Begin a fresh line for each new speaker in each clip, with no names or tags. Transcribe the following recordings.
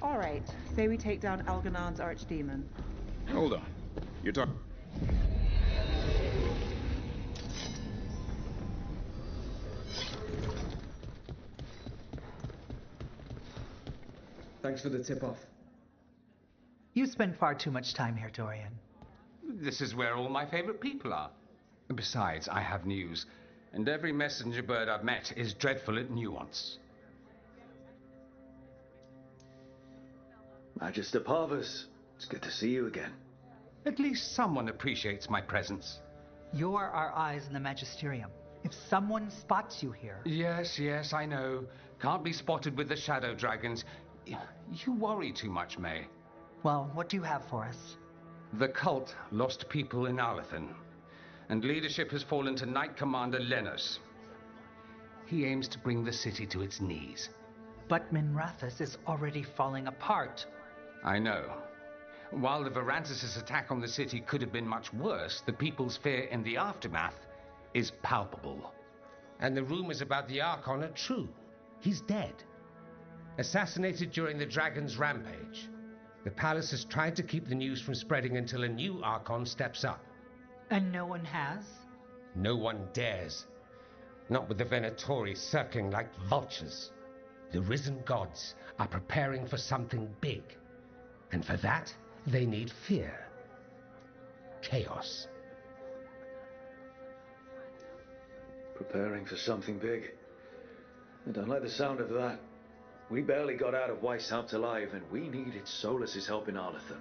All right, say we take down Algernon's archdemon.
Hold on. You're talking...
Thanks for the tip-off.
You spend far too much time here, Dorian.
This is where all my favorite people are. Besides, I have news, and every messenger bird I've met is dreadful at nuance.
Magister Parvus, it's good to see you again.
At least someone appreciates my presence.
You're our eyes in the Magisterium. If someone spots you here...
Yes, I know. Can't be spotted with the shadow dragons. You worry too much, May.
Well, what do you have for us?
The cult lost people in Alathan, and leadership has fallen to Knight Commander Lenos. He aims to bring the city to its knees.
But Minrathous is already falling apart.
I know. While the Varantis' attack on the city could have been much worse, the people's fear in the aftermath is palpable.
And the rumors about the Archon are true. He's dead. Assassinated during the Dragon's rampage. The palace has tried to keep the news from spreading until a new Archon steps up.
And no one has?
No one dares. Not with the Venatori circling like vultures. The risen gods are preparing for something big. And for that, they need fear. Chaos.
Preparing for something big? I don't like the sound of that. We barely got out of Weishaupt alive, and we needed Solus's help in Alathan.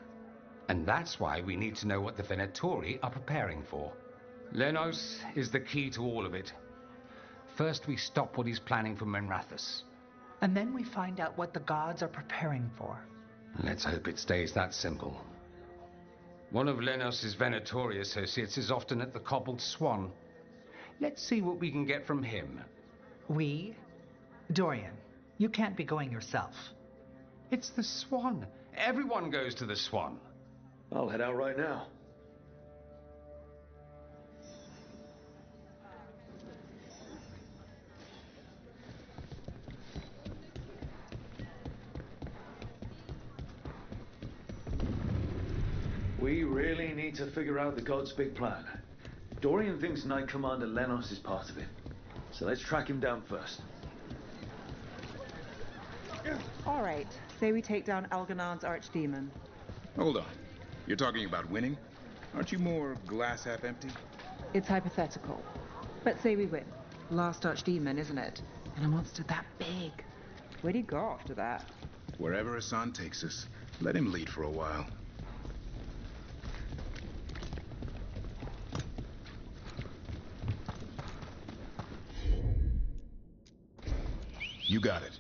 And that's why we need to know what the Venatori are preparing for. Lenos is the key to all of it. First, we stop what he's planning for Minrathous.
And then we find out what the gods are preparing for.
Let's hope it stays that simple. One of Lenos' Venatori associates is often at the Cobbled Swan. Let's see what we can get from him.
We? Dorian, you can't be going yourself.
It's the Swan. Everyone goes to the Swan.
I'll head out right now. We really need to figure out the God's big plan. Dorian thinks Knight Commander Lenos is part of it. So let's track him down first.
All right, say we take down Algernon's archdemon.
Hold on. You're talking about winning? Aren't you more glass half empty?
It's hypothetical. But say we win. Last archdemon, isn't it? And a monster that big. Where do you go after that?
Wherever Hassan takes us, let him lead for a while. You got it.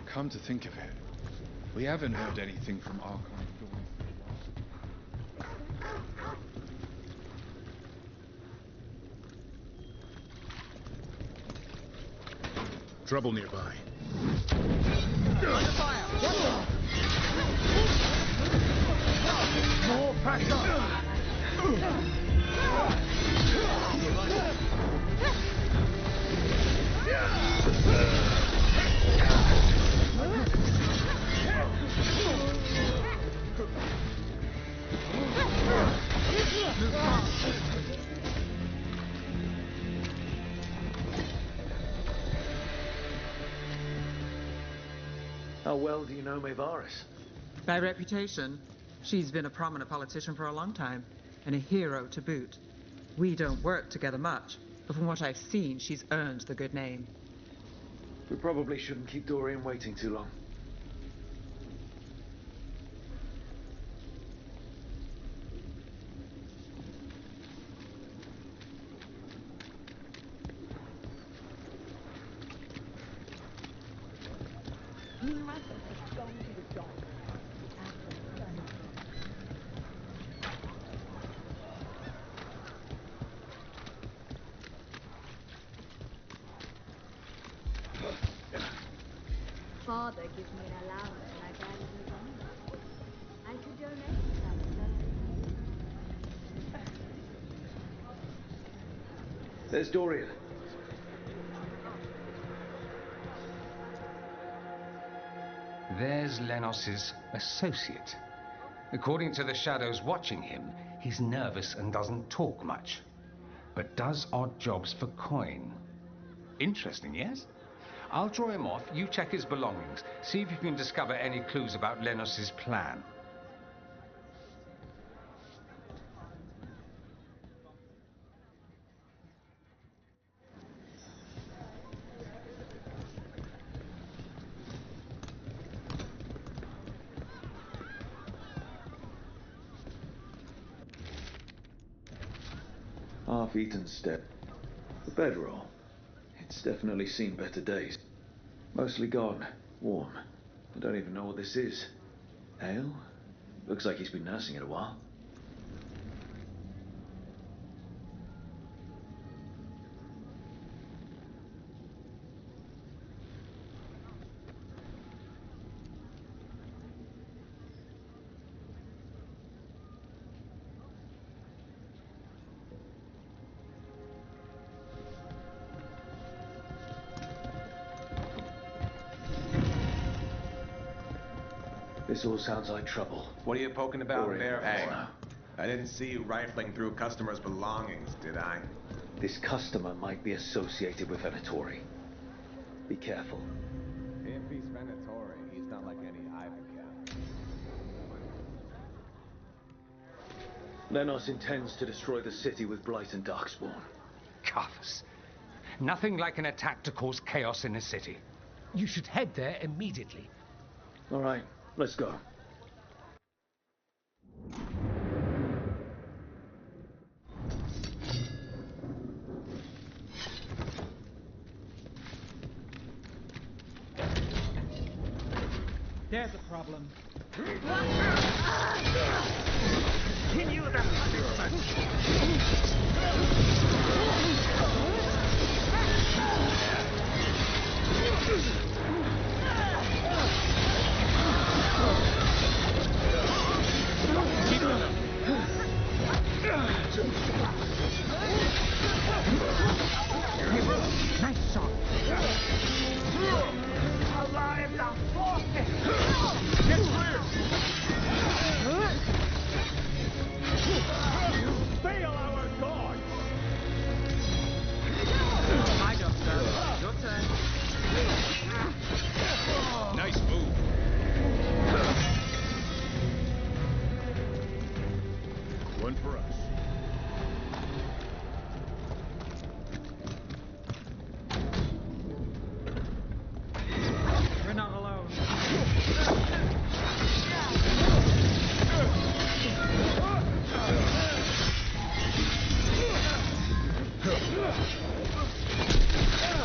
Come to think of it, we haven't heard anything from Archon for a while.
Trouble nearby.
More pressure!
How well do you know Maevaris?
By reputation, she's been a prominent politician for a long time, and a hero to boot. We don't work together much, but from what I've seen, she's earned the good name.
We probably shouldn't keep Dorian waiting too long.
Father gives me an allowance and I barely live on it. I could donate some.
There's Dorian.
There's Lenos's associate. According to the shadows watching him, he's nervous and doesn't talk much, but does odd jobs for coin. Interesting, yes? I'll draw him off, you check his belongings, see if you can discover any clues about Lenos's plan.
Half-eaten step. The bedroll. It's definitely seen better days. Mostly gone. Warm. I don't even know what this is. Ale? Looks like he's been nursing it a while. This all sounds like trouble.
What are you poking about there for?
Hey.
I didn't see you rifling through customers' belongings, did I?
This customer might be associated with Venatori. Be careful.
If he's Venatori, he's not like any idle cat.
Lenos intends to destroy the city with Blight and Darkspawn.
Carthus. Nothing like an attack to cause chaos in a city. You should head there immediately.
All right, let's go.
There's a problem.
Continue the punishment!
Nice shot.
One for us.
We're not alone.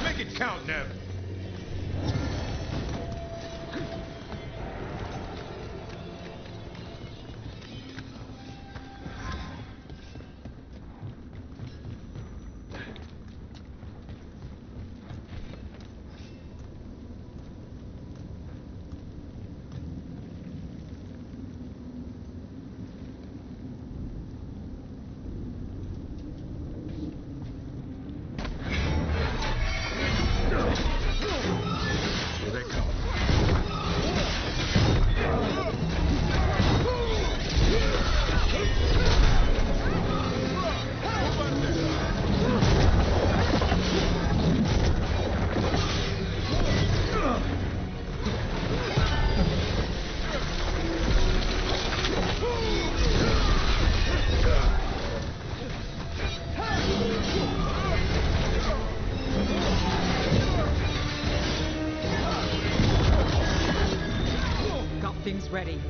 Make it count, Nev.
Ready.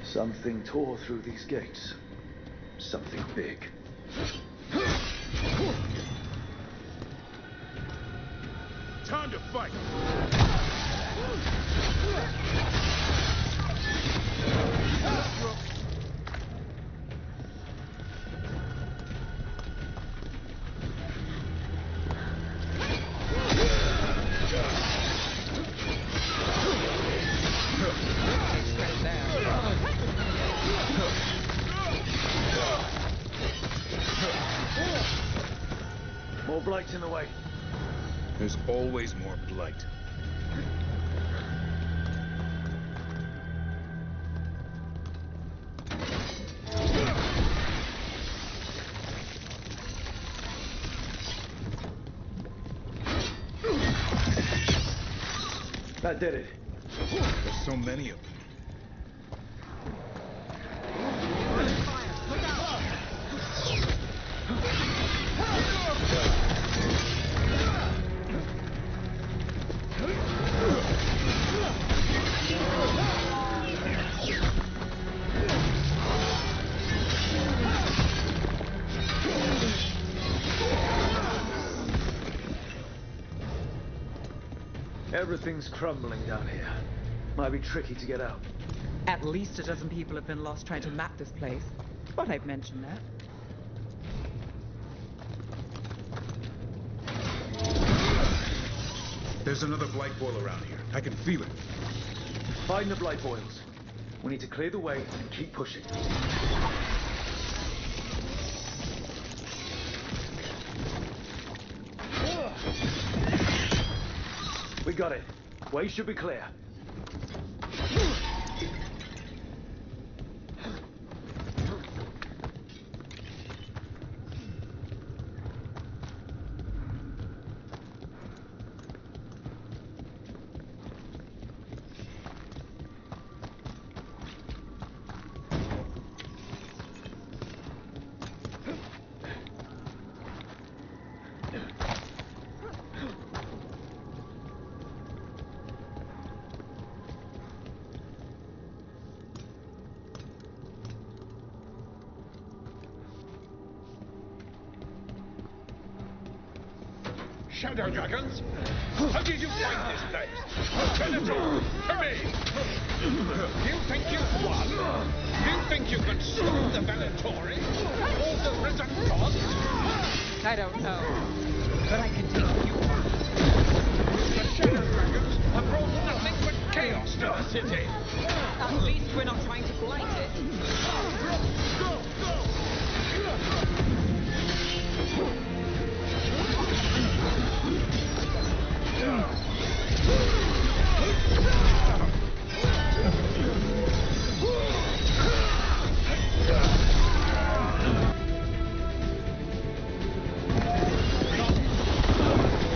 Something tore through these gates. Something big.
Time to fight!
More blights in the way.
There's always more blight.
That did it.
There's so many of them.
Everything's crumbling down here. Might be tricky to get out.
At least a dozen people have been lost trying to map this place. But I've mentioned that.
There's another blight boil around here. I can feel it.
Find the blight boils. We need to clear the way and keep pushing. We got it. Way should be clear.
Shadow Dragons? How did you find this place? Venator, to me! You think you've won? You think you can stop the Venatori? Or the risen gods?
I don't know, but I can take you on.
The Shadow Dragons have brought nothing but chaos to the city.
At least we're not trying to blight it.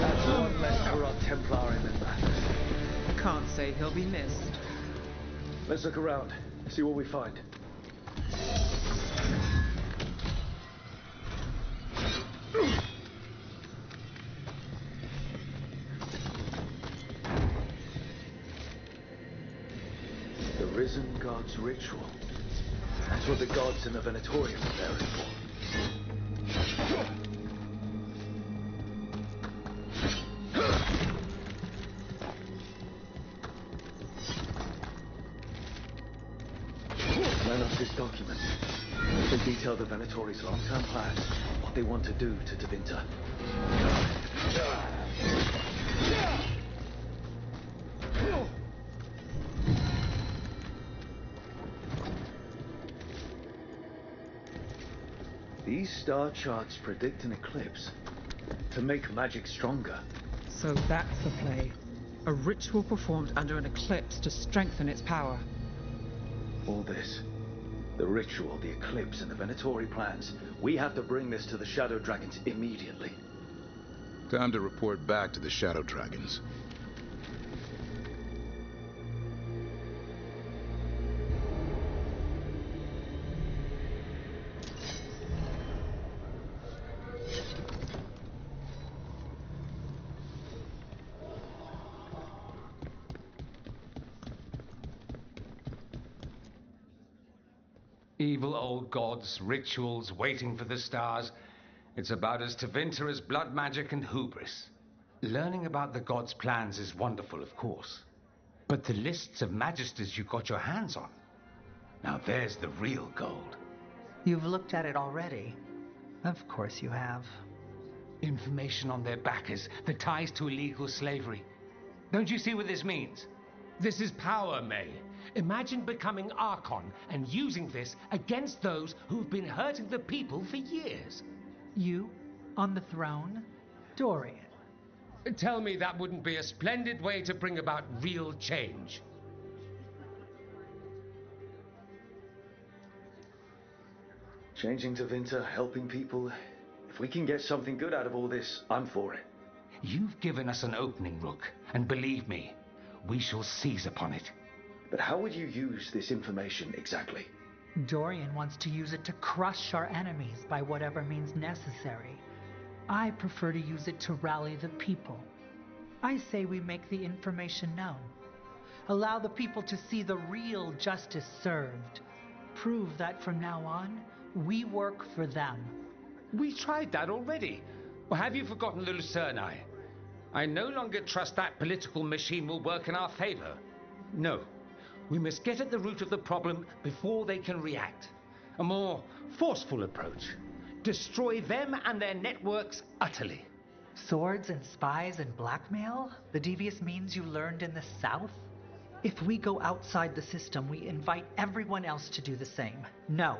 That's one less corrupt Templar in the back.
Can't say he'll be missed.
Let's look around, see what we find. The Risen God's ritual. That's what the gods in the Venatorium are bearing for. Lenos's documents. They detail the Venatori's long-term plans, what they want to do to Tevinter. These star charts predict an eclipse to make magic stronger.
So that's the play. A ritual performed under an eclipse to strengthen its power.
All this, the ritual, the eclipse, and the Venatori plans, we have to bring this to the Shadow Dragons immediately.
Time to report back to the Shadow Dragons.
Evil old gods, rituals, waiting for the stars. It's about as Tevinter as blood magic and hubris. Learning about the gods' plans is wonderful, of course. But the lists of magisters you got your hands on, now there's the real gold.
You've looked at it already. Of course you have.
Information on their backers, the ties to illegal slavery. Don't you see what this means? This is power, May. Imagine becoming Archon and using this against those who've been hurting the people for years.
You, on the throne? Dorian.
Tell me that wouldn't be a splendid way to bring about real change.
Changing Tevinter, helping people. If we can get something good out of all this, I'm for it.
You've given us an opening, Rook, and believe me, we shall seize upon it.
But how would you use this information exactly?
Dorian wants to use it to crush our enemies by whatever means necessary. I prefer to use it to rally the people. I say we make the information known. Allow the people to see the real justice served. Prove that from now on, we work for them.
We tried that already. Or have you forgotten the Lucerni? I no longer trust that political machine will work in our favor. No. We must get at the root of the problem before they can react. A more forceful approach. Destroy them and their networks utterly.
Swords and spies and blackmail? The devious means you learned in the South? If we go outside the system, we invite everyone else to do the same. No.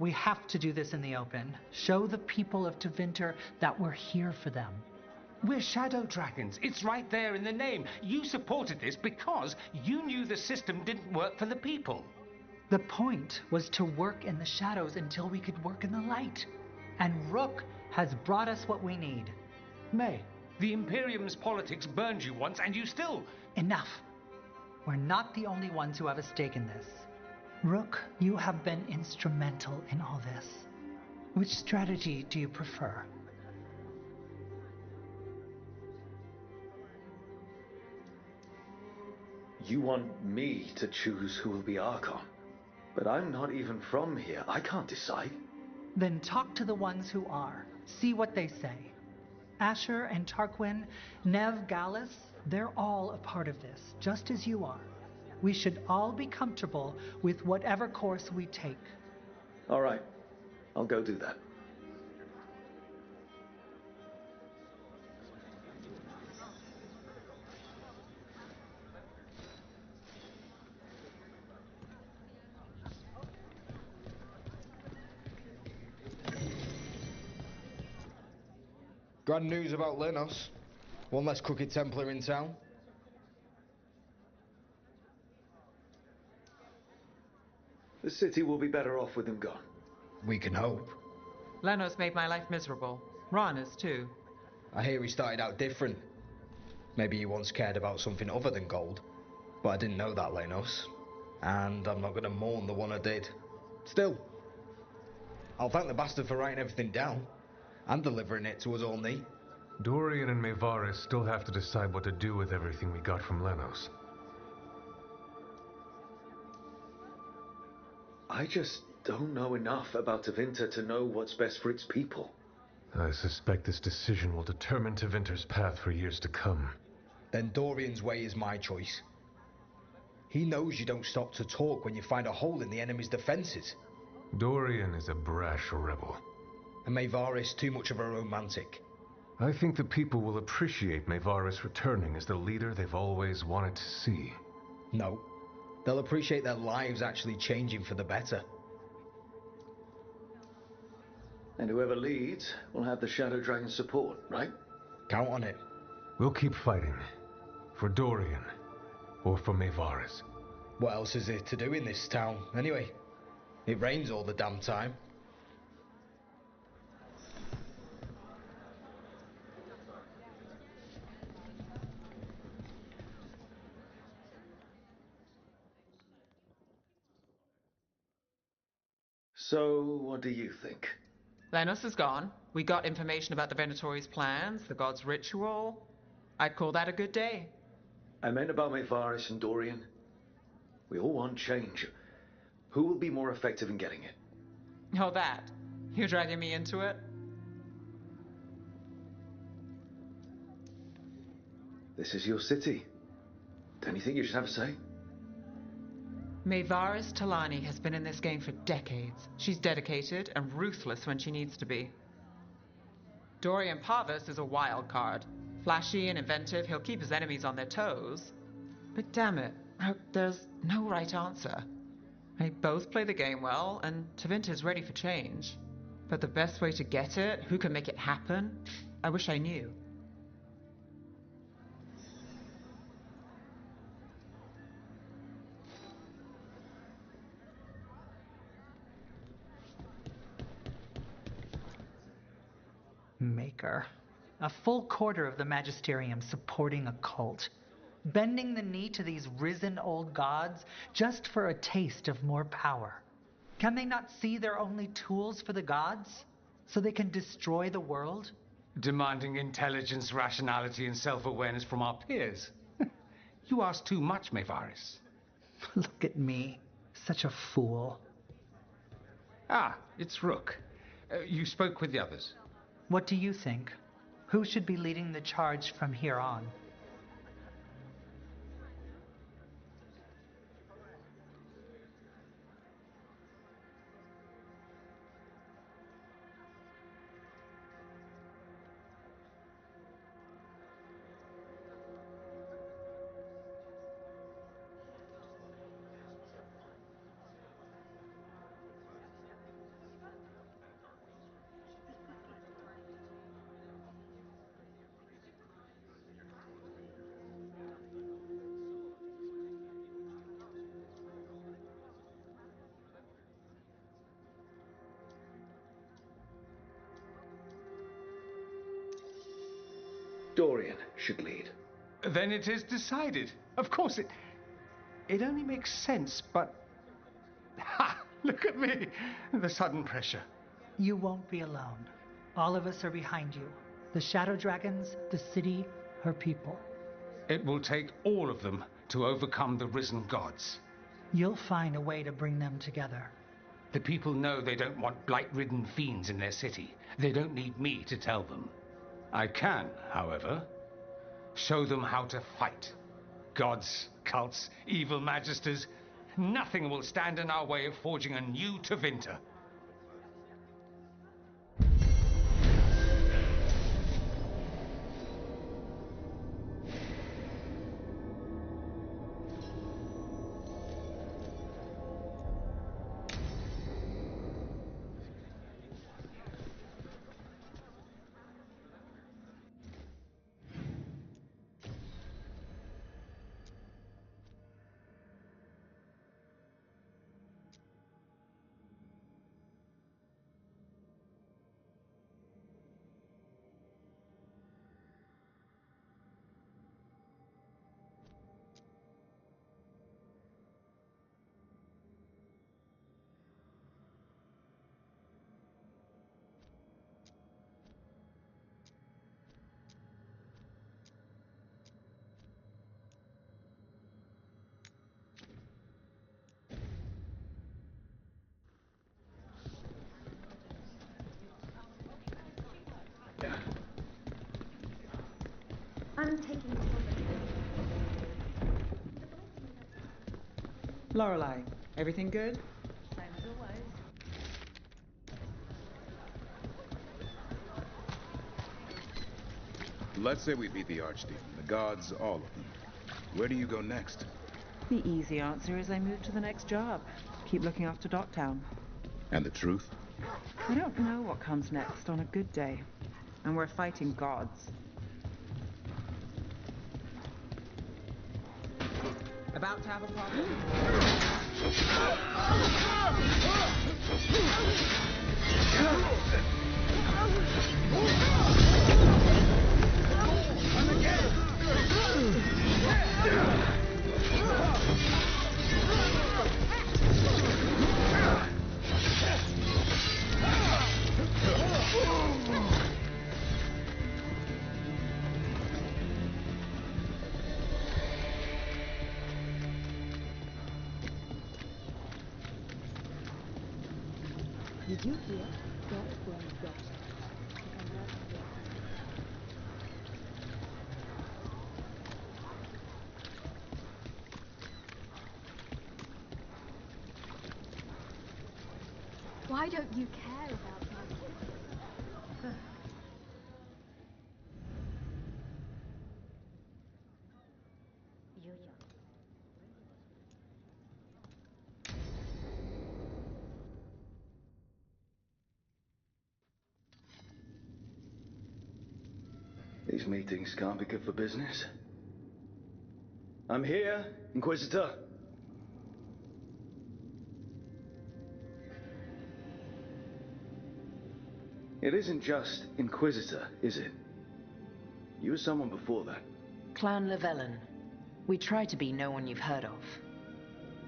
We have to do this in the open. Show the people of Tevinter that we're here for them.
We're Shadow Dragons. It's right there in the name. You supported this because you knew the system didn't work for the people.
The point was to work in the shadows until we could work in the light. And Rook has brought us what we need.
May, the Imperium's politics burned you once and you still...
Enough. We're not the only ones who have a stake in this. Rook, you have been instrumental in all this. Which strategy do you prefer?
You want me to choose who will be Archon. But I'm not even from here. I can't decide.
Then talk to the ones who are. See what they say. Asher and Tarquin, Nev, Gallus, they're all a part of this, just as you are. We should all be comfortable with whatever course we take.
All right. I'll go do that.
Grand news about Lenos. One less crooked Templar in town.
The city will be better off with him gone.
We can hope.
Lenos made my life miserable. Ron is too.
I hear he started out different. Maybe he once cared about something other than gold. But I didn't know that, Lenos. And I'm not going to mourn the one I did. Still, I'll thank the bastard for writing everything down. And delivering it to us all neat.
Dorian and Maevaris still have to decide what to do with everything we got from Lenos.
I just don't know enough about Tevinter to know what's best for its people.
I suspect this decision will determine Tevinter's path for years to come.
Then Dorian's way is my choice. He knows you don't stop to talk when you find a hole in the enemy's defenses.
Dorian is a brash rebel.
And Maevaris too much of a romantic.
I think the people will appreciate Maevaris returning as the leader they've always wanted to see.
No. They'll appreciate their lives actually changing for the better.
And whoever leads will have the Shadow Dragon's support, right?
Count on it.
We'll keep fighting. For Dorian. Or for Maevaris.
What else is there to do in this town, anyway? It rains all the damn time.
So, what do you think?
Lenos is gone. We got information about the Venatori's plans, the god's ritual. I'd call that a good day.
I meant about Maevaris and Dorian. We all want change. Who will be more effective in getting it?
Oh, that. You're dragging me into it?
This is your city. Don't you think you should have a say?
Maevaris Talani has been in this game for decades. She's dedicated and ruthless when she needs to be. Dorian Parvis is a wild card. Flashy and inventive, he'll keep his enemies on their toes. But damn it, there's no right answer. They both play the game well, and Tevinter's ready for change. But the best way to get it, who can make it happen, I wish I knew.
Maker. A full quarter of the Magisterium supporting a cult. Bending the knee to these risen old gods just for a taste of more power. Can they not see they're only tools for the gods? So they can destroy the world?
Demanding intelligence, rationality, and self-awareness from our peers. You ask too much, Maevaris.
Look at me. Such a fool.
Ah, it's Rook. You spoke with the others.
What do you think? Who should be leading the charge from here on?
Dorian should lead.
Then it is decided. Of course, it only makes sense, but... Ha! Look at me! The sudden pressure.
You won't be alone. All of us are behind you. The Shadow Dragons, the city, her people.
It will take all of them to overcome the risen gods.
You'll find a way to bring them together.
The people know they don't want blight-ridden fiends in their city. They don't need me to tell them. I can, however, show them how to fight. Gods, cults, evil magisters, nothing will stand in our way of forging a new Tevinter.
I'm taking
Lorelei, everything good?
same as always.
Let's say we beat the Archdemon, the gods, all of them. Where do you go next?
The easy answer is I move to the next job. Keep looking after Docktown.
And the truth?
I don't know what comes next on a good day. And we're fighting gods. About to have a problem.
Did you hear? That's where I got it. Why don't you care about my
These meetings can't be good for business. I'm here, Inquisitor. It isn't just Inquisitor, is it? You were someone before that.
Clan Llewellyn. We try to be no one you've heard of.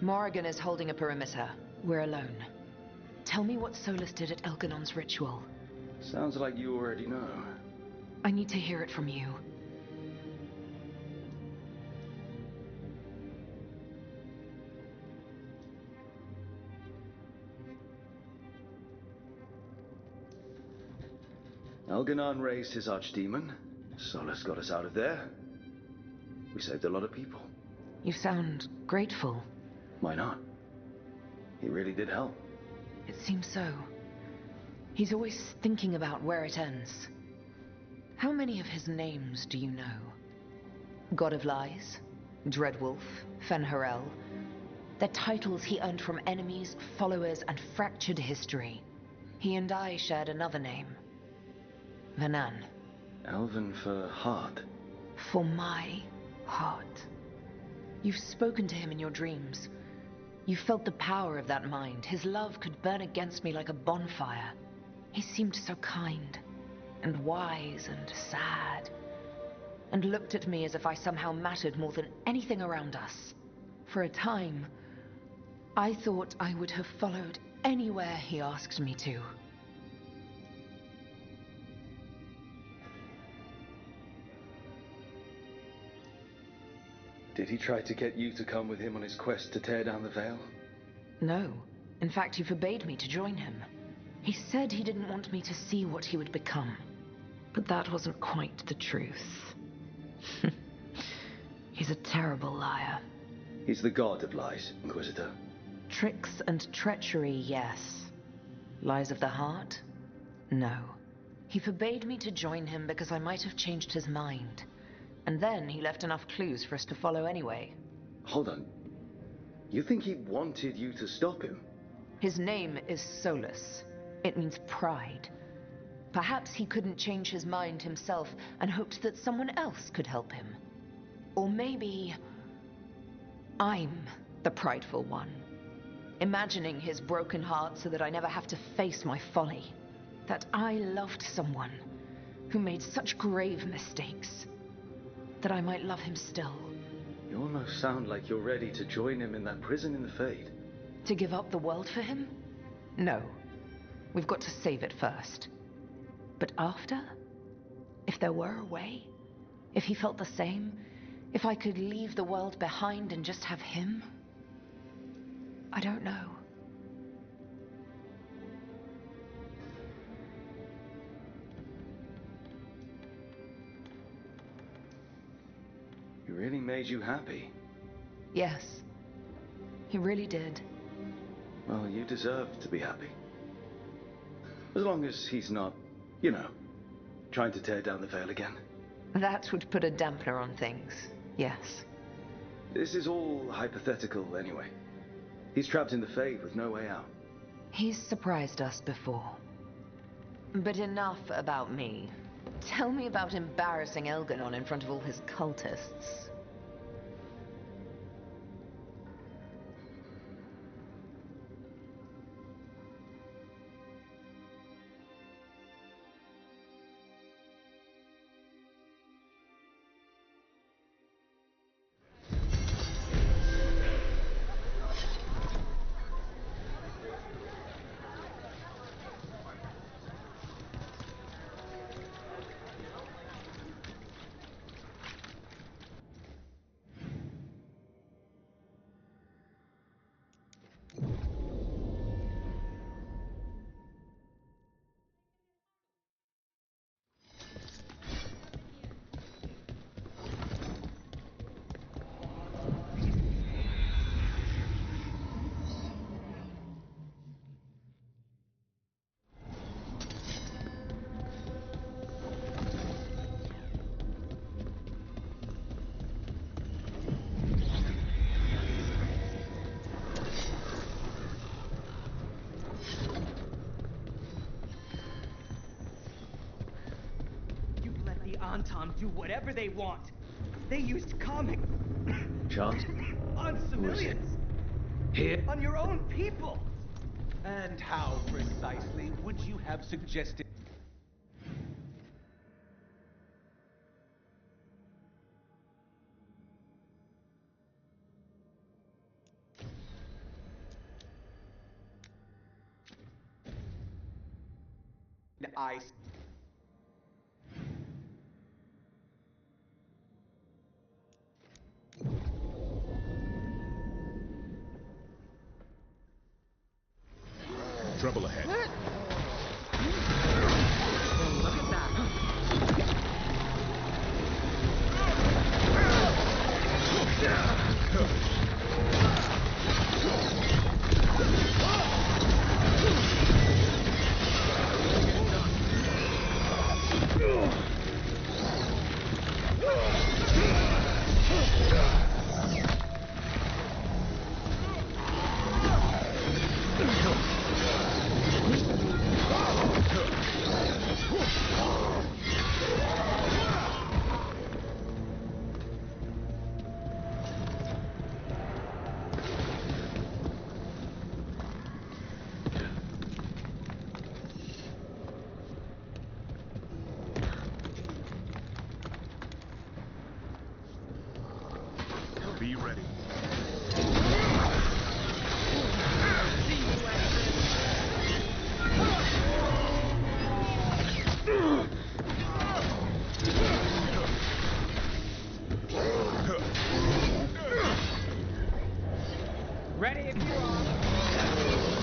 Morrigan is holding a perimeter. We're alone. Tell me what Solus did at Elganon's ritual.
Sounds like you already know.
I need to hear it from you.
Elganon raised his archdemon. Solus got us out of there. We saved a lot of people.
You sound grateful.
Why not? He really did help.
It seems so. He's always thinking about where it ends. How many of his names do you know? God of Lies, Dreadwolf, Fen'Harel. They're titles he earned from enemies, followers, and fractured history. He and I shared another name. Vanan.
Elven for heart.
For my heart. You've spoken to him in your dreams. You felt the power of that mind. His love could burn against me like a bonfire. He seemed so kind, and wise, and sad, and looked at me as if I somehow mattered more than anything around us. For a time, I thought I would have followed anywhere he asked me to.
Did he try to get you to come with him on his quest to tear down the Veil?
No. In fact, he forbade me to join him. He said he didn't want me to see what he would become. But that wasn't quite the truth. He's a terrible liar.
He's the god of lies, Inquisitor.
Tricks and treachery, yes. Lies of the heart? No. He forbade me to join him because I might have changed his mind. And then he left enough clues for us to follow anyway.
Hold on. You think he wanted you to stop him?
His name is Solus. It means pride. Perhaps he couldn't change his mind himself and hoped that someone else could help him. Or maybe I'm the prideful one, imagining his broken heart so that I never have to face my folly. That I loved someone who made such grave mistakes, that I might love him still.
You almost sound like you're ready to join him in that prison in the Fade.
To give up the world for him? No. We've got to save it first. But after? If there were a way? If he felt the same? If I could leave the world behind and just have him? I don't know.
He really made you happy.
Yes. He really did.
Well, you deserve to be happy. As long as he's not, you know, trying to tear down the veil again.
That would put a dampener on things, yes.
This is all hypothetical anyway. He's trapped in the Fade with no way out.
He's surprised us before. But enough about me. Tell me about embarrassing Elganon in front of all his cultists.
Anton do whatever they want. They used comic
Chant?
on civilians.
Here?
On your own people. And how precisely would you have suggested? I
Trouble ahead.
look at that.
Be ready.
Ready if you are.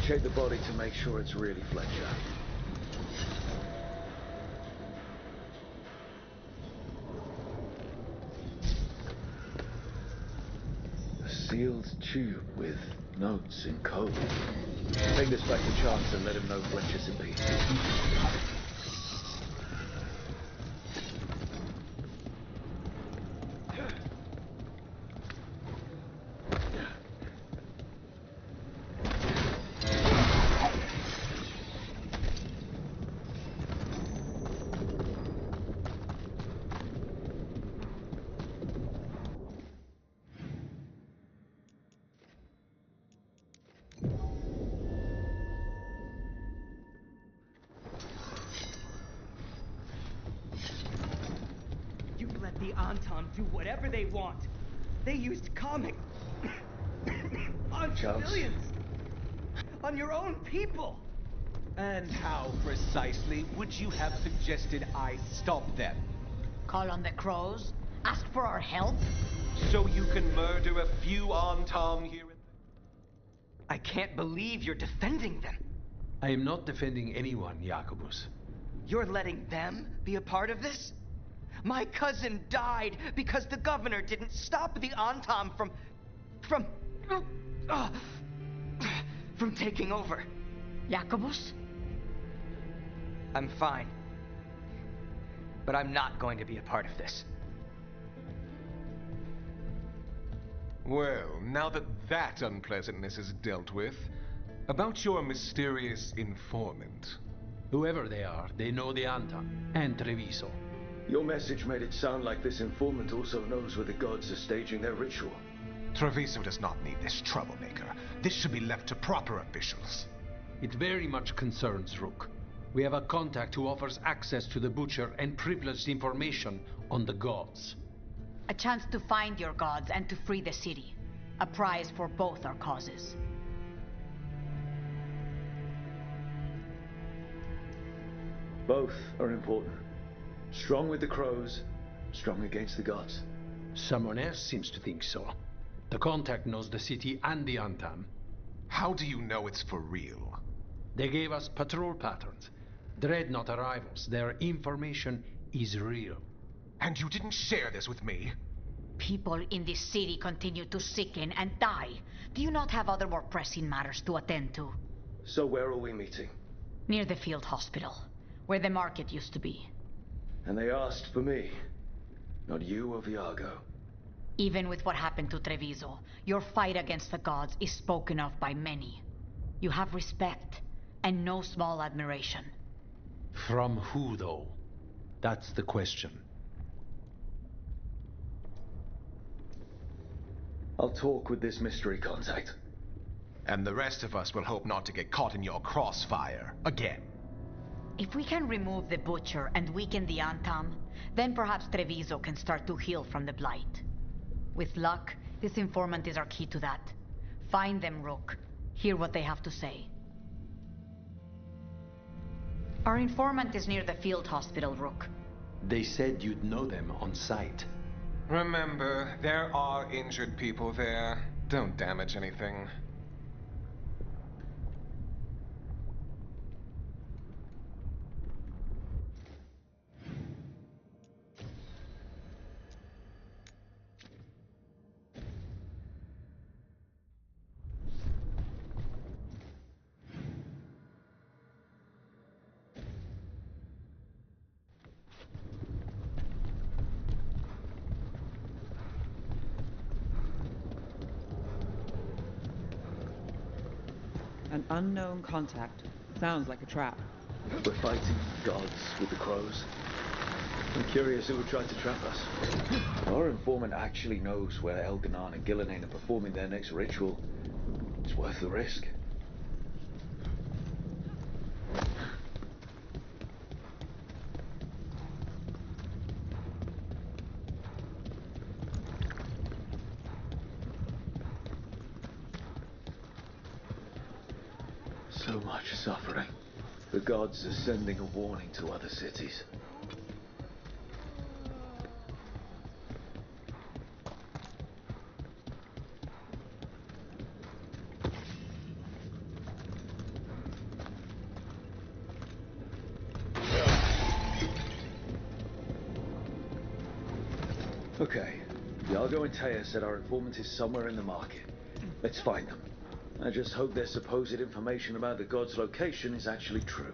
Check the body to make sure it's really Fletcher. A sealed tube with notes in code. Take this back to Chance and let him know Fletcher's in peace.
The Anton do whatever they want. They used comic on civilians, on your own people.
And how precisely would you have suggested I stop them?
Call on the crows? Ask for our help?
So you can murder a few Anton here and there?
I can't believe you're defending them.
I am not defending anyone, Jacobus.
You're letting them be a part of this? My cousin died because the governor didn't stop the Anton from taking over.
Jacobus?
I'm fine. But I'm not going to be a part of this.
Well, now that that unpleasantness is dealt with, about your mysterious informant.
Whoever they are, they know the Anton and Treviso.
Your message made it sound like this informant also knows where the gods are staging their ritual.
Treviso does not need this troublemaker. This should be left to proper officials.
It very much concerns Rook. We have a contact who offers access to the Butcher and privileged information on the gods.
A chance to find your gods and to free the city. A prize for both our causes.
Both are important. Strong with the crows, strong against the gods.
Someone else seems to think so. The contact knows the city and the Anton.
How do you know it's for real?
They gave us patrol patterns. Dreadnought arrivals. Their information is real.
And you didn't share this with me?
People in this city continue to sicken and die. Do you not have other more pressing matters to attend to?
So where are we meeting?
Near the field hospital, where the market used to be.
And they asked for me, not you or Viago.
Even with what happened to Treviso, your fight against the gods is spoken of by many. You have respect, and no small admiration.
From who, though? That's the question.
I'll talk with this mystery contact.
And the rest of us will hope not to get caught in your crossfire again.
If we can remove the Butcher and weaken the Antam, then perhaps Treviso can start to heal from the Blight. With luck, this informant is our key to that. Find them, Rook. Hear what they have to say. Our informant is near the field hospital, Rook.
They said you'd know them on sight.
Remember, there are injured people there. Don't damage anything.
An unknown contact. Sounds like a trap.
We're fighting gods with the crows. I'm curious who would try to trap us. Our informant actually knows where Elganon and Gillenane are performing their next ritual. It's worth the risk. So much suffering. The gods are sending a warning to other cities. Okay. Iago and Taya said our informant is somewhere in the market. Let's find them. I just hope their supposed information about the god's location is actually true.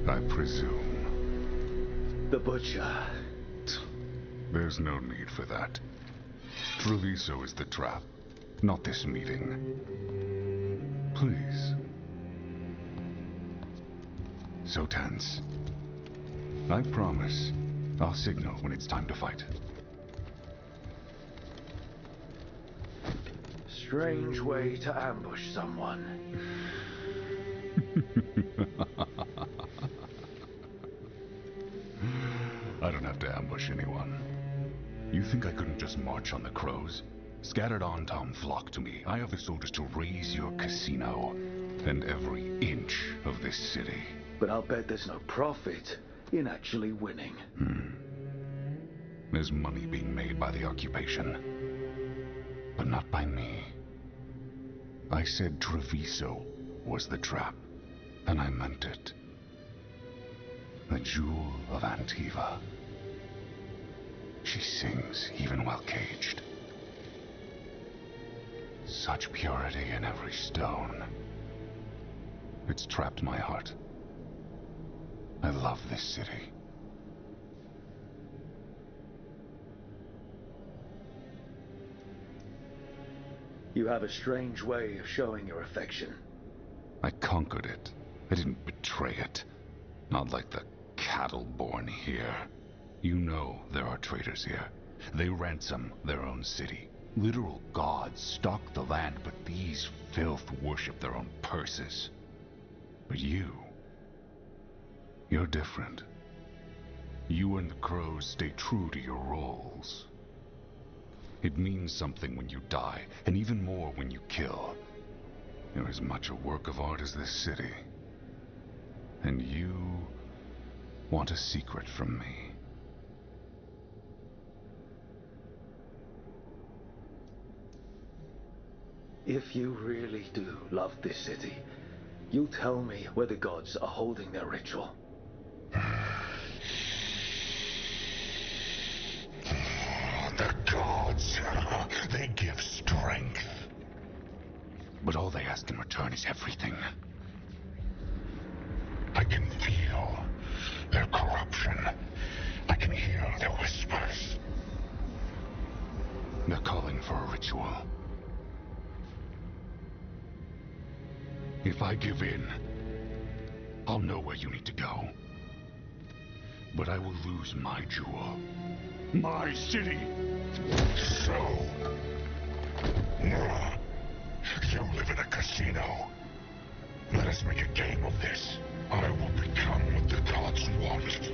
I presume.
The Butcher.
There's no need for that. Treviso is the trap, not this meeting. Please. So tense. I promise, I'll signal when it's time to fight.
Strange way to ambush someone.
I don't have to ambush anyone. You think I couldn't just march on the crows? Scattered on Tom flock to me. I have the soldiers to raise your casino and every inch of this city.
But I'll bet there's no profit in actually winning.
There's money being made by the occupation, but not by me. I said Treviso was the trap, and I meant it. The jewel of Antiva. She sings even while caged. Such purity in every stone. It's trapped my heart. I love this city.
You have a strange way of showing your affection.
I conquered it. I didn't betray it. Not like the cattle born here. You know there are traitors here. They ransom their own city. Literal gods stalk the land, but these filth worship their own purses. But you're different. You and the crows stay true to your roles. It means something when you die, and even more when you kill. You're as much a work of art as this city. And you want a secret from me.
If you really do love this city, you'll tell me where the gods are holding their ritual.
The gods, they give strength. But all they ask in return is everything. I can feel their corruption. I can hear their whispers. They're calling for a ritual. If I give in, I'll know where you need to go. But I will lose my jewel. My city! So... you live in a casino. Let us make a game of this. I will become what the gods want.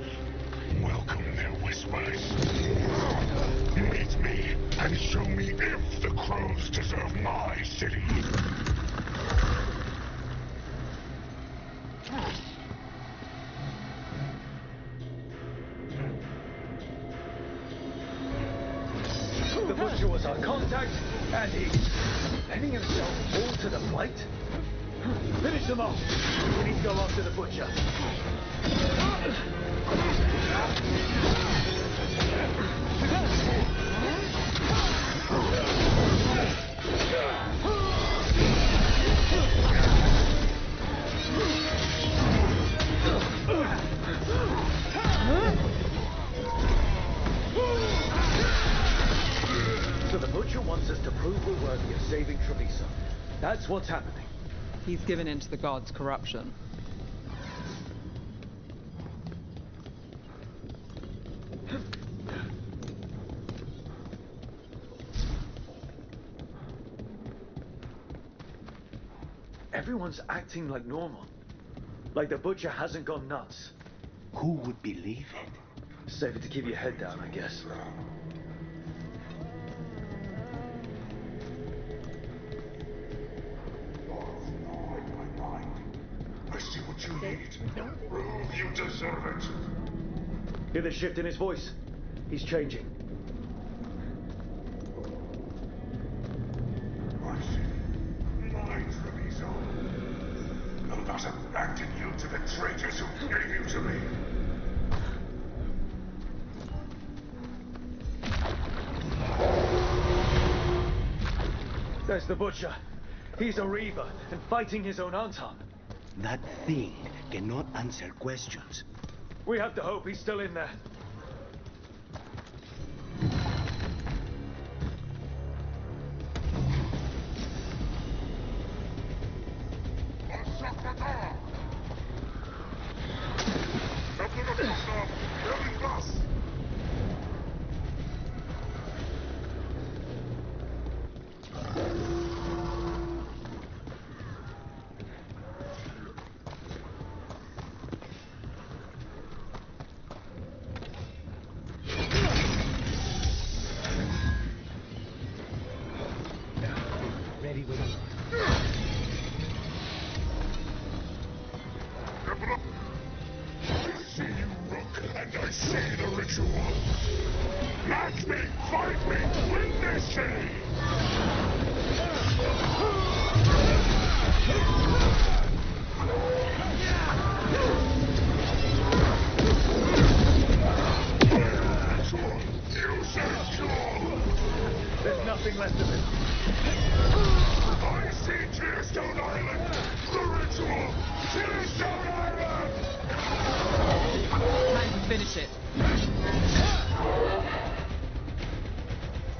Welcome their whispers. Meet me and show me if the crows deserve my city.
The Butcher was our contact, and he's letting himself fall to the plate. Finish them off. We need to go after the Butcher. So the Butcher wants us to prove we're worthy of saving Treviso. That's what's happening.
He's given in to the gods' corruption.
Everyone's acting like normal. Like the butcher hasn't gone nuts.
Who would believe it?
Safer to keep your head down, I guess.
I see what you need. Prove you deserve it.
Hear the shift in his voice? He's changing.
I see. My Treviso. Will not abandon you to the traitors who gave you to me.
There's the butcher. He's a Reaver and fighting his own Anton.
That thing cannot answer questions.
We have to hope he's still in there.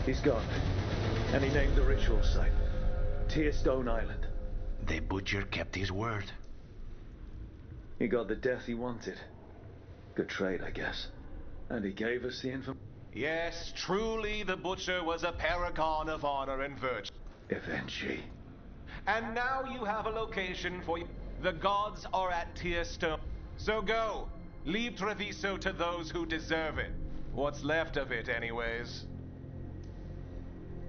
He's gone. And he named the ritual site. Tearstone Island.
The butcher kept his word.
He got the death he wanted. Good trade, I guess. And he gave us the information.
Yes, truly the butcher was a paragon of honor and virtue.
Eventually.
And now you have a location for you. The gods are at Tearstone. So go. Leave Treviso to those who deserve it. What's left of it, anyways.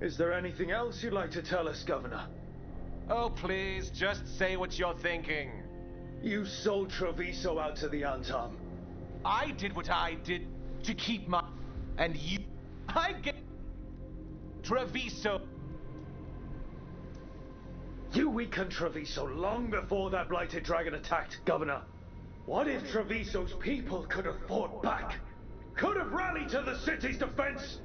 Is there anything else you'd like to tell us, Governor?
Oh, please, just say what you're thinking.
You sold Treviso out to the Antam.
I did what I did to keep my... And you... I get... Treviso...
You weakened Treviso long before that blighted dragon attacked, Governor. What if Treviso's people could have fought back? Could have rallied to the city's defense?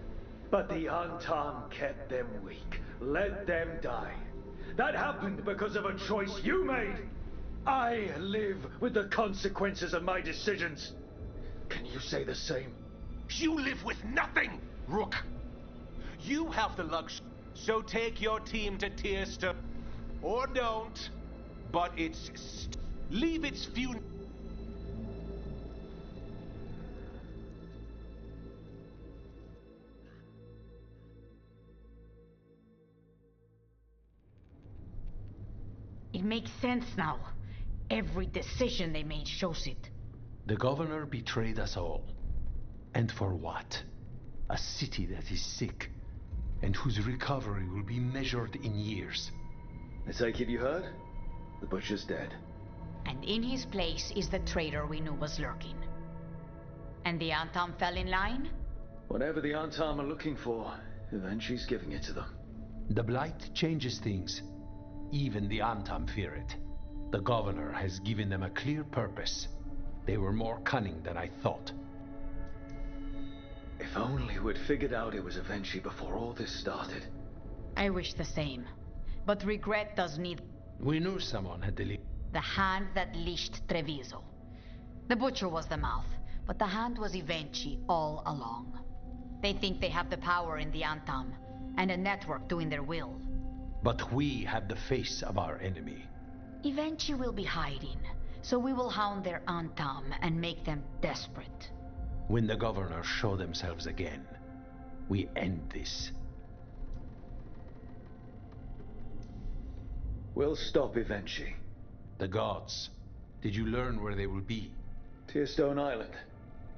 But the Antam kept them weak, let them die. That happened because of a choice you made. I live with the consequences of my decisions. Can you say the same?
You live with nothing, Rook. You have the luxury, so take your team to Tearstone. Or don't, but leave its few...
It makes sense now. Every decision they made shows it.
The governor betrayed us all. And for what? A city that is sick, and whose recovery will be measured in years.
I take it you heard? The butcher's dead.
And in his place is the traitor we knew was lurking. And the Antam fell in line?
Whatever the Antam are looking for, Eventually's giving it to them.
The blight changes things. Even the Antam fear it. The governor has given them a clear purpose. They were more cunning than I thought.
If only we'd figured out it was Eventually before all this started.
I wish the same. But regret does need...
We knew someone had the lead.
The hand that leashed Treviso. The butcher was the mouth, but the hand was Eventually all along. They think they have the power in the Antam, and a network doing their will.
But we have the face of our enemy.
Eventually will be hiding, so we will hound their Antam and make them desperate.
When the governors show themselves again, we end this.
We'll stop eventually.
The gods. Did you learn where they will be?
Tearstone Island.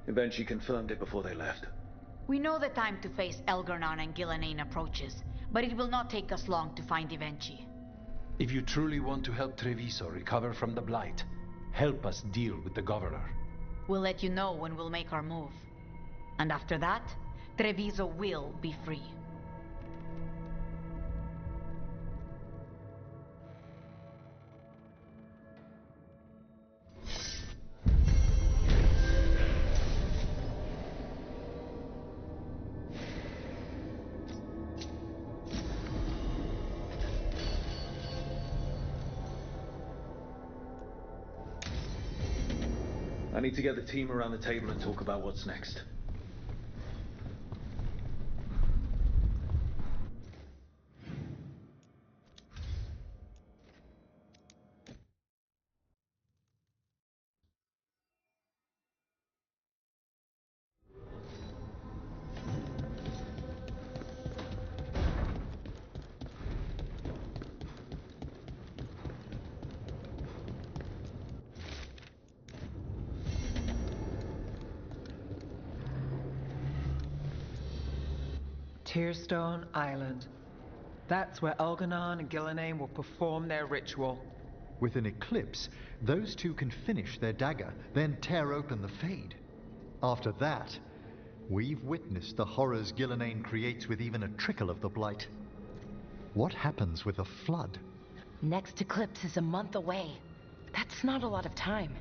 Eventually confirmed it before they left.
We know the time to face Elgar'nan and Gillenane approaches, but it will not take us long to find Evenchi.
If you truly want to help Treviso recover from the Blight, help us deal with the governor.
We'll let you know when we'll make our move. And after that, Treviso will be free.
I need to get the team around the table and talk about what's next.
Tearstone Island. That's where Elgar'nan and Gillenane will perform their ritual.
With an eclipse, those two can finish their dagger, then tear open the Fade. After that, we've witnessed the horrors Gillenane creates with even a trickle of the Blight. What happens with a flood?
Next eclipse is a month away. That's not a lot of time.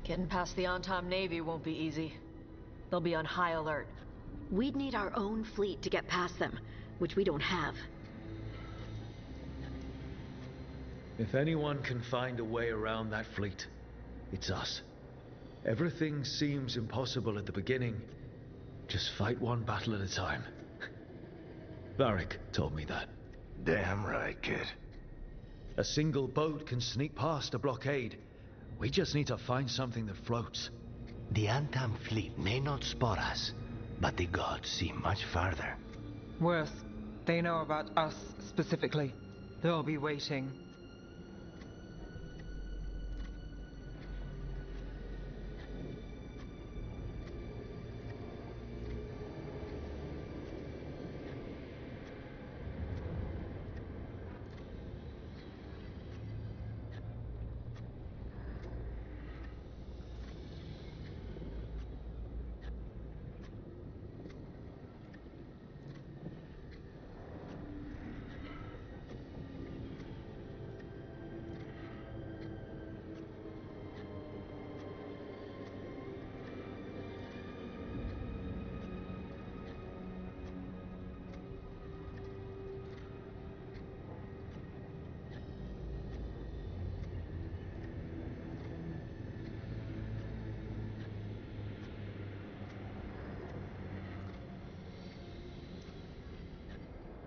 Getting past the on-time Navy won't be easy. They'll be on high alert.
We'd need our own fleet to get past them, which we don't have.
If anyone can find a way around that fleet, it's us. Everything seems impossible at the beginning. Just fight one battle at a time. Varric told me that.
Damn right, kid.
A single boat can sneak past a blockade. We just need to find something that floats.
The Antam fleet may not spot us, but the gods see much farther.
Worse, they know about us specifically. They'll be waiting.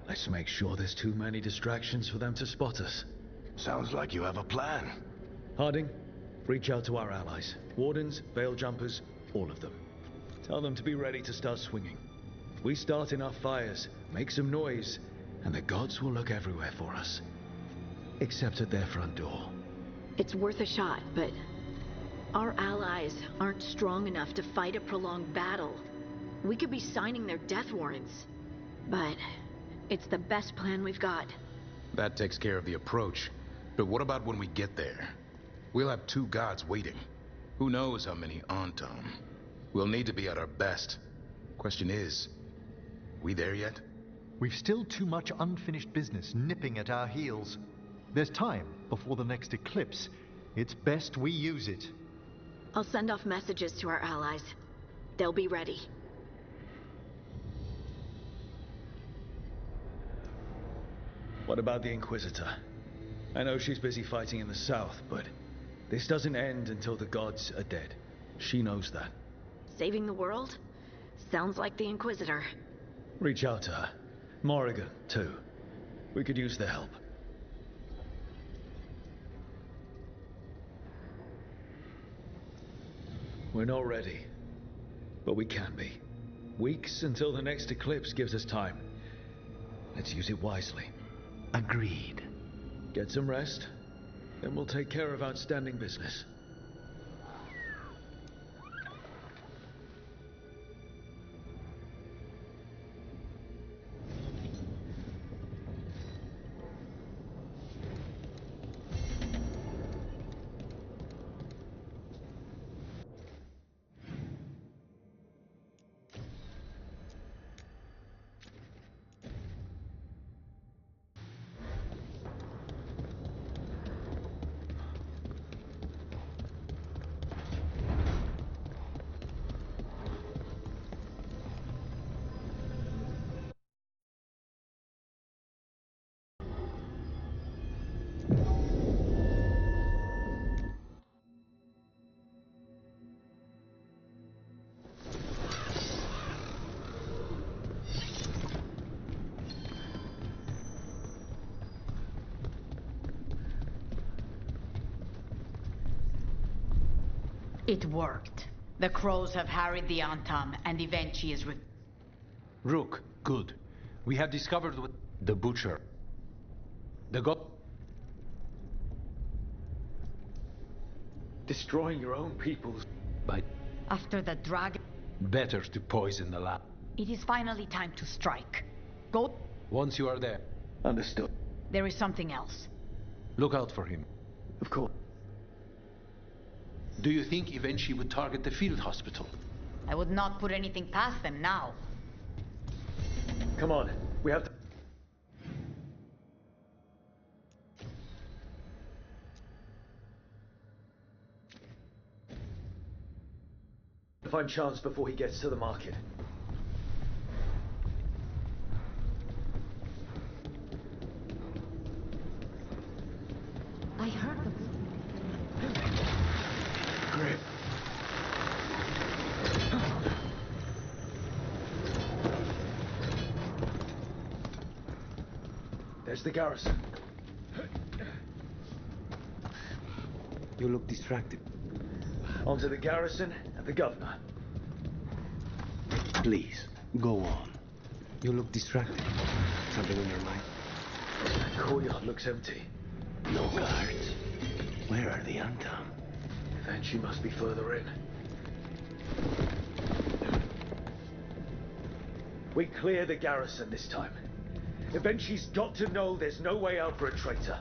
Let's make sure there's too many distractions for them to spot us.
Sounds like you have a plan.
Harding, reach out to our allies. Wardens, Veil Jumpers, all of them. Tell them to be ready to start swinging. We start enough fires, make some noise, and the gods will look everywhere for us. Except at their front door.
It's worth a shot, but our allies aren't strong enough to fight a prolonged battle. We could be signing their death warrants, but it's the best plan we've got.
That takes care of the approach. But what about when we get there? We'll have two gods waiting. Who knows how many Antam? We'll need to be at our best. Question is, we there yet?
We've still too much unfinished business nipping at our heels. There's time before the next eclipse. It's best we use it.
I'll send off messages to our allies. They'll be ready.
What about the Inquisitor? I know she's busy fighting in the south, but this doesn't end until the gods are dead. She knows that.
Saving the world? Sounds like the Inquisitor.
Reach out to her. Morrigan, too. We could use their help. We're not ready, but we can be. Weeks until the next eclipse gives us time. Let's use it wisely.
Agreed.
Get some rest, then we'll take care of outstanding business.
It worked. The crows have harried the Antam, and eventually is
Rook, good. We have discovered what the Butcher. The god...
Destroying your own peoples by...
After the dragon...
Better to poison the lab.
It is finally time to strike. Go...
Once you are there.
Understood.
There is something else.
Look out for him.
Of course.
Do you think eventually would target the field hospital?
I would not put anything past them now.
Come on, we have to find Chance before he gets to the market.
I heard them.
Great. There's the garrison.
You look distracted.
Onto the garrison and the governor.
Please, go on. You look distracted. Something on your mind?
The courtyard looks empty.
No guards. Where are the Antam?
Then she must be further in. We clear the garrison this time. Eventually's got to know there's no way out for a traitor.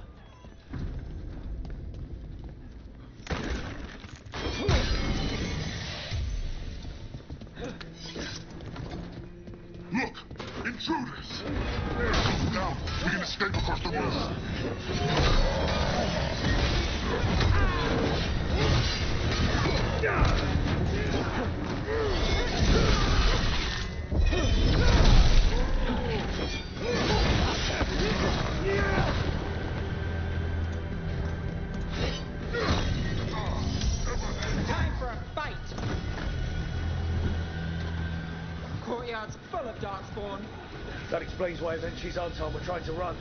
Look! Intruders! Now, we can escape across the road.
Time for a fight! Courtyard's full of darkspawn.
That explains why Eventually's Anton were trying to run.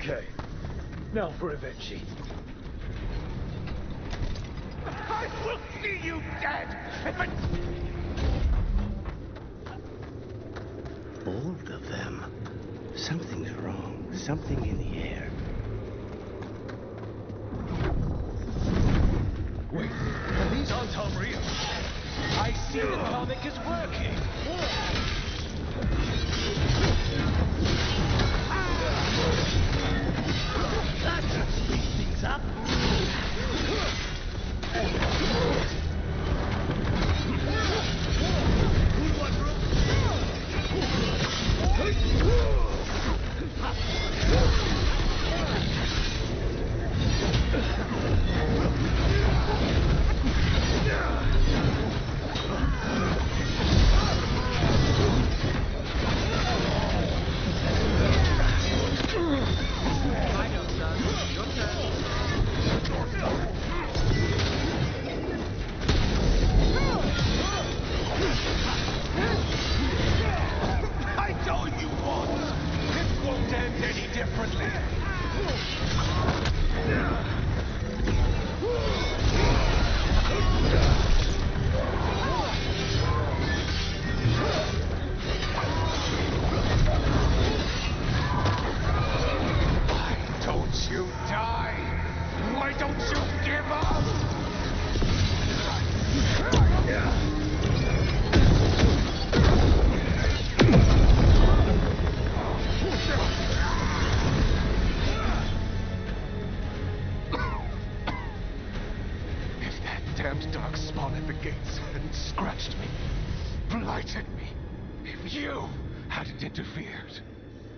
Okay. Now for Evenchi.
I will see you dead if it's...
All of them. Something's wrong. Something in the air.
Wait, these aren't unreal. I see the comic is working.
That should speed things up.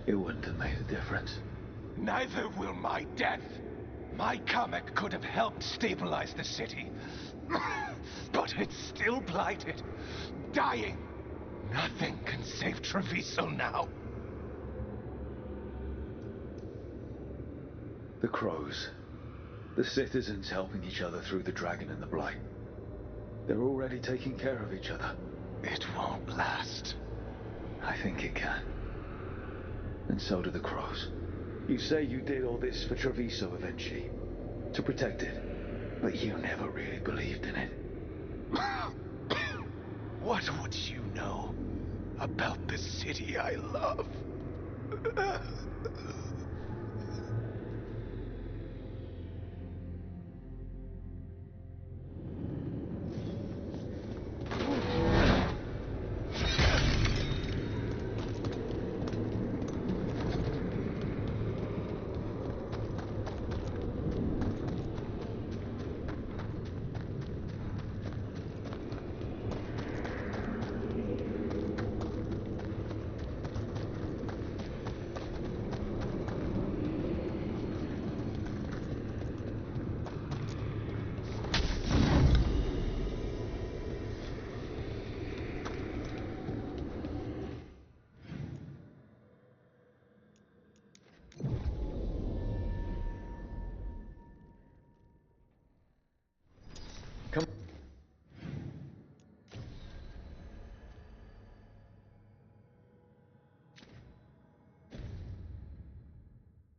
It wouldn't have made a difference.
Neither will my death. My comet could have helped stabilize the city. But it's still blighted. Dying. Nothing can save Treviso now.
The crows. The citizens helping each other through the dragon and the blight. They're already taking care of each other.
It won't last.
I think it can. And so do the crows. You say you did all this for Treviso, Evenchi. To protect it. But you never really believed in it.
What would you know about the city I love?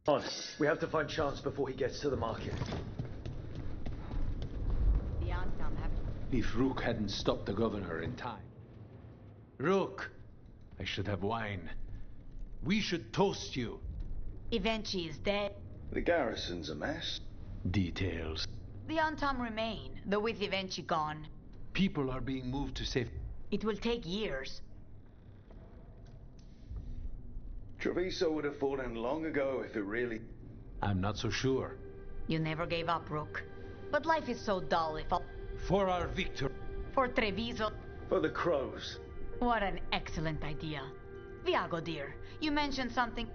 On. We have to find Chance before he gets to the market.
If Rook hadn't stopped the governor in time. Rook! I should have wine. We should toast you.
Evenchi is dead.
The garrison's a mess.
Details.
The Antam remain, though with Evenchi gone.
People are being moved to safe.
It will take years.
Treviso would have fallen long ago if it really...
I'm not so sure.
You never gave up, Rook. But life is so dull if...
For our victory.
For Treviso.
For the crows.
What an excellent idea. Viago, dear, you mentioned something...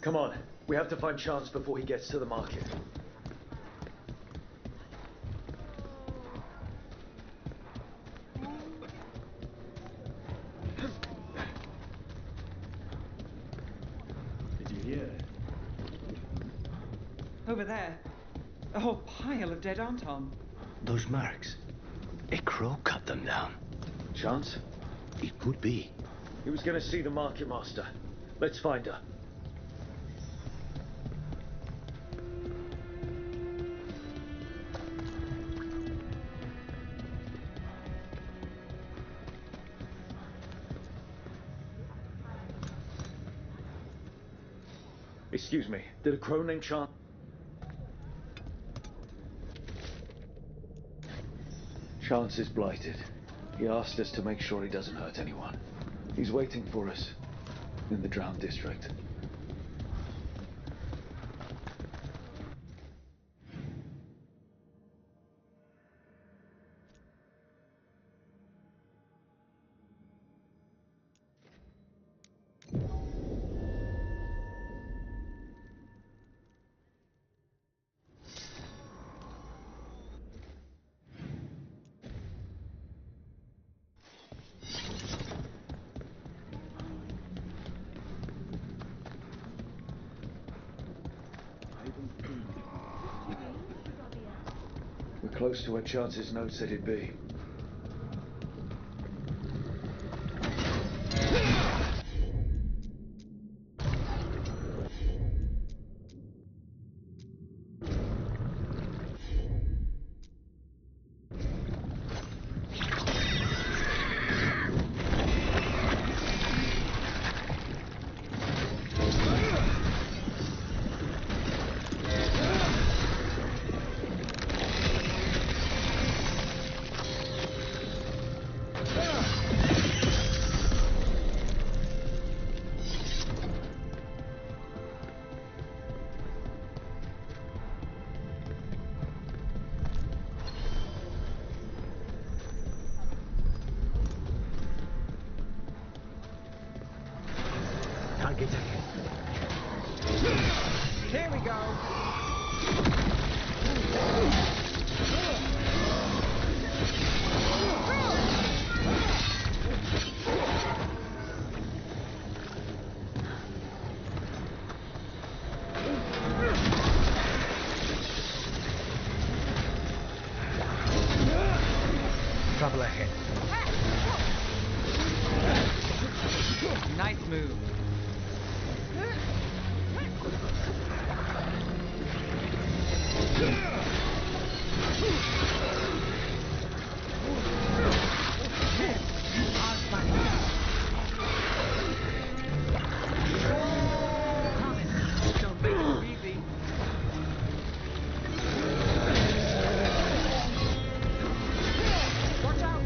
Come on. We have to find Chance before he gets to the market.
Did you hear?
Over there. A whole pile of dead Anton.
Those marks. A crow cut them down.
Chance?
It could be.
He was gonna see the market master. Let's find her. Excuse me, did a crow named Chance... Chance is blighted. He asked us to make sure he doesn't hurt anyone. He's waiting for us in the Drowned District. We're close to where Chance's note said he'd be.
Here we go.
Trouble ahead.
Nice move. Don't make it easy. Watch out!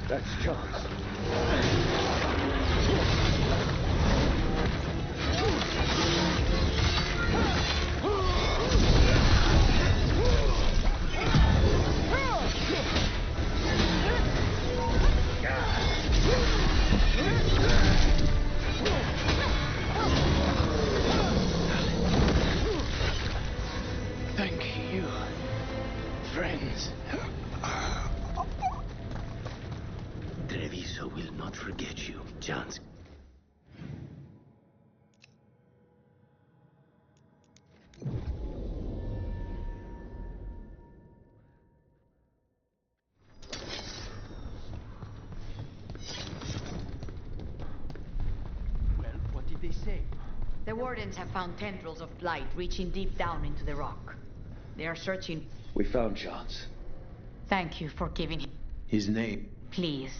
That's Chance.
Thank you, friends. Treviso will not forget you, Chance.
Well, what did they say?
The Wardens have found tendrils of blight reaching deep down into the rock. They are searching.
We found Chance.
Thank you for giving him.
His name?
Please,